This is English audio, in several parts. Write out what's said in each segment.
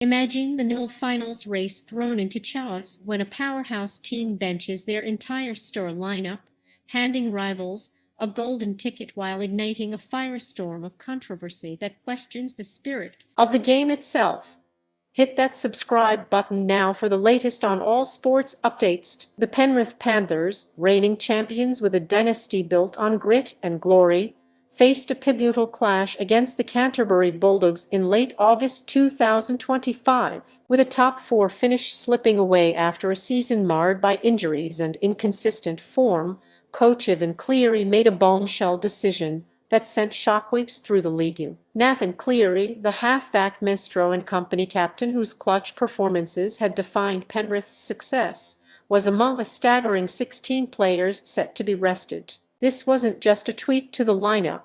Imagine the nil finals race thrown into chaos when a powerhouse team benches their entire star lineup, handing rivals a golden ticket while igniting a firestorm of controversy that questions the spirit of the game itself. Hit that subscribe button now for the latest on all sports updates. The Penrith Panthers, reigning champions with a dynasty built on grit and glory, faced a pivotal clash against the Canterbury Bulldogs in late August 2025, with a top-four finish slipping away after a season marred by injuries and inconsistent form. Coach Nathan Cleary made a bombshell decision that sent shockwaves through the league. Nathan Cleary, the halfback Mistro and Company captain whose clutch performances had defined Penrith's success, was among a staggering 16 players set to be rested. This wasn't just a tweak to the lineup.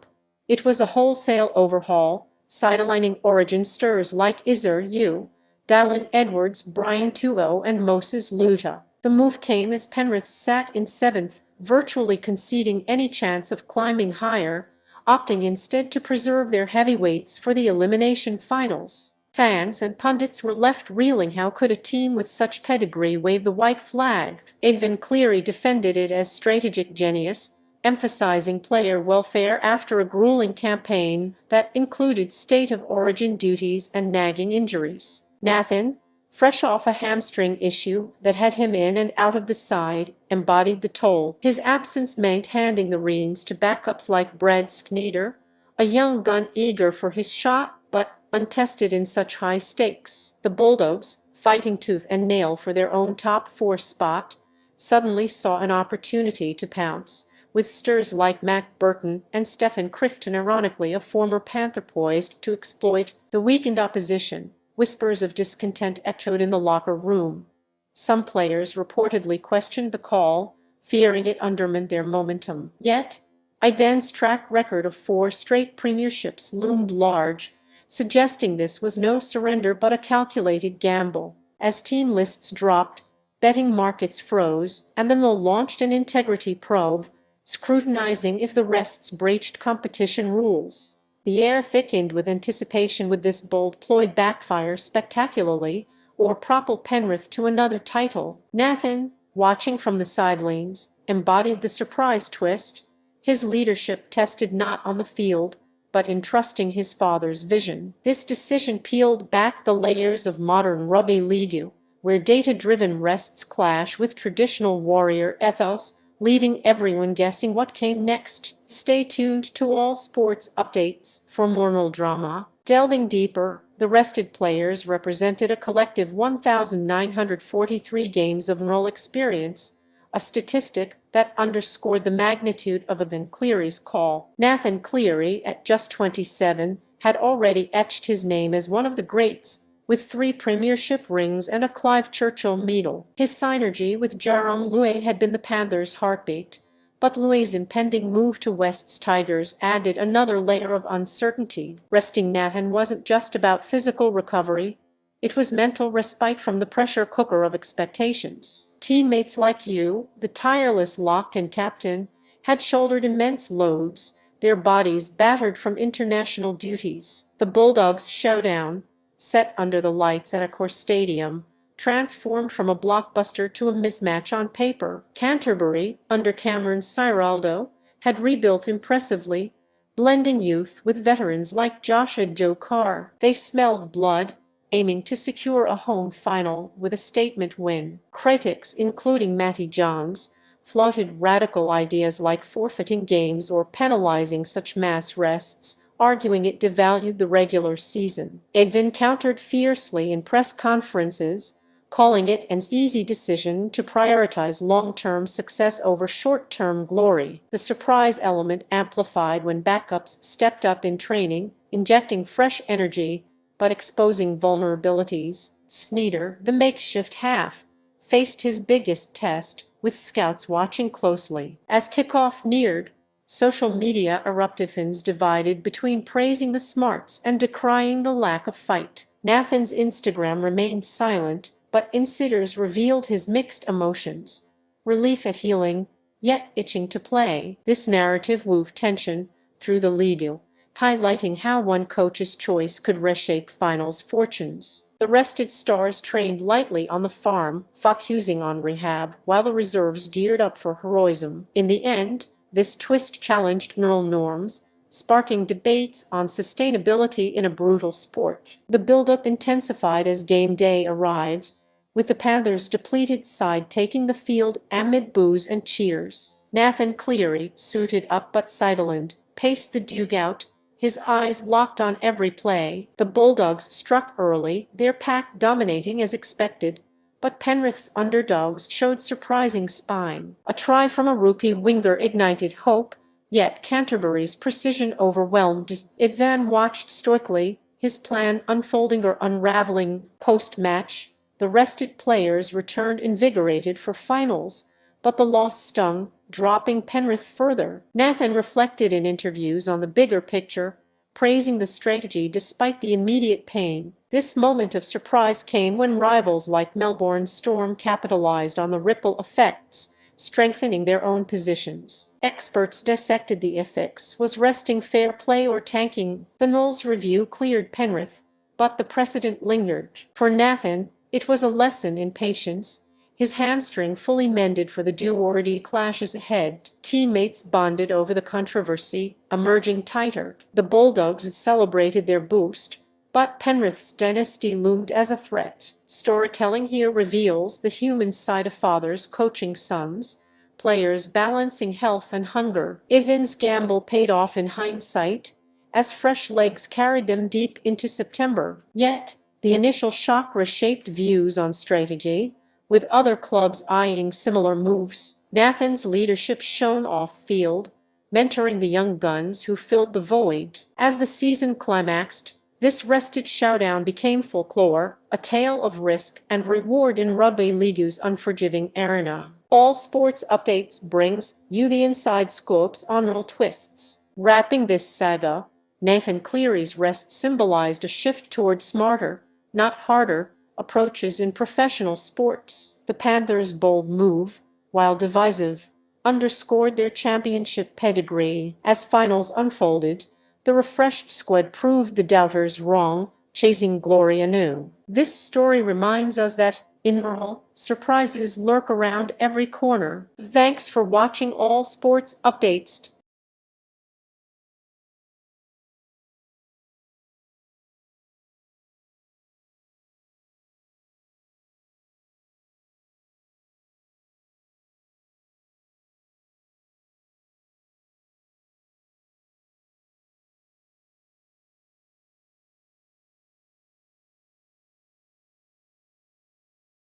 It was a wholesale overhaul, sidelining origin stars like Izzer Yu, Dylan Edwards, Brian Tuo, and Moses Luta. The move came as Penrith sat in seventh, virtually conceding any chance of climbing higher, opting instead to preserve their heavyweights for the elimination finals. Fans and pundits were left reeling. How could a team with such pedigree wave the white flag? Nathan Cleary defended it as strategic genius, emphasizing player welfare after a grueling campaign that included state of origin duties and nagging injuries. Nathan, fresh off a hamstring issue that had him in and out of the side, embodied the toll. His absence meant handing the reins to backups like Brad Sneijder, a young gun eager for his shot but untested in such high stakes. The Bulldogs, fighting tooth and nail for their own top-four spot, suddenly saw an opportunity to pounce, with stars like Matt Burton and Stephen Crichton, ironically a former Panther, poised to exploit the weakened opposition. Whispers of discontent echoed in the locker room. Some players reportedly questioned the call, fearing it undermined their momentum. Yet, Ivan's track record of 4 straight premierships loomed large, suggesting this was no surrender but a calculated gamble. As team lists dropped, betting markets froze, and the NL launched an integrity probe, scrutinizing if the rests breached competition rules. The air thickened with anticipation. Would this bold ploy backfire spectacularly, or propel Penrith to another title? Nathan, watching from the sidelines, embodied the surprise twist, his leadership tested not on the field, but in trusting his father's vision. This decision peeled back the layers of modern rugby league, where data-driven rests clash with traditional warrior ethos, leaving everyone guessing what came next. Stay tuned to all sports updates for more NL drama. Delving deeper, the rested players represented a collective 1,943 games of NL experience, a statistic that underscored the magnitude of Nathan Cleary's call. Nathan Cleary, at just 27, had already etched his name as one of the greats, with 3 premiership rings and a Clive Churchill medal. His synergy with Jarome Luai had been the Panthers' heartbeat, but Luai's impending move to West's Tigers added another layer of uncertainty. Resting Nathan wasn't just about physical recovery, it was mental respite from the pressure cooker of expectations. Teammates like you, the tireless lock and captain, had shouldered immense loads, their bodies battered from international duties. The Bulldogs' showdown, set under the lights at Accor Stadium, transformed from a blockbuster to a mismatch on paper. Canterbury, under Cameron Ciraldo, had rebuilt impressively, blending youth with veterans like Joshua Joe Carr. They smelled blood, aiming to secure a home final with a statement win. Critics, including Matty Johns, floated radical ideas like forfeiting games or penalizing such mass rests, arguing it devalued the regular season. Nathan countered fiercely in press conferences, calling it an easy decision to prioritize long-term success over short-term glory. The surprise element amplified when backups stepped up in training, injecting fresh energy but exposing vulnerabilities. Sneijder, the makeshift half, faced his biggest test, with scouts watching closely. As kickoff neared, social media erupted, fans divided between praising the smarts and decrying the lack of fight. Nathan's Instagram remained silent, but insiders revealed his mixed emotions: relief at healing, yet itching to play. This narrative wove tension through the league, highlighting how one coach's choice could reshape finals' fortunes. The rested stars trained lightly on the farm, focusing on rehab, while the reserves geared up for heroism. In the end, this twist challenged neural norms, sparking debates on sustainability in a brutal sport. The build-up intensified as game day arrived, with the Panthers' depleted side taking the field amid boos and cheers. Nathan Cleary, suited up but sidelined, paced the dugout, his eyes locked on every play. The Bulldogs struck early, their pack dominating as expected, but Penrith's underdogs showed surprising spine. A try from a rookie winger ignited hope, yet Canterbury's precision overwhelmed. Ivan watched stoically, his plan unfolding or unraveling. Post-match, the rested players returned invigorated for finals, but the loss stung, dropping Penrith further. Nathan reflected in interviews on the bigger picture, praising the strategy despite the immediate pain. This moment of surprise came when rivals like Melbourne Storm capitalized on the ripple effects, strengthening their own positions. Experts dissected the ethics. Was resting fair play or tanking? The Knowles review cleared Penrith, but the precedent lingered. For Nathan, it was a lesson in patience, his hamstring fully mended for the do-or-die clashes ahead. Teammates bonded over the controversy, emerging tighter. The Bulldogs celebrated their boost, but Penrith's dynasty loomed as a threat. Storytelling here reveals the human side of fathers coaching sons, players balancing health and hunger. Ivan's gamble paid off in hindsight, as fresh legs carried them deep into September. Yet, the initial shock reshaped views on strategy, with other clubs eyeing similar moves. Nathan's leadership shone off-field, mentoring the young guns who filled the void. As the season climaxed, this rested showdown became folklore, a tale of risk and reward in Rugby League's unforgiving arena. All Sports Updates brings you the inside scoops on all twists. Wrapping this saga, Nathan Cleary's rest symbolized a shift toward smarter, not harder, approaches in professional sports. The Panthers' bold move, while divisive, underscored their championship pedigree. As finals unfolded, the refreshed squad proved the doubters wrong, chasing glory anew. This story reminds us that, in Merle, surprises lurk around every corner. Thanks for watching All Sports Updates.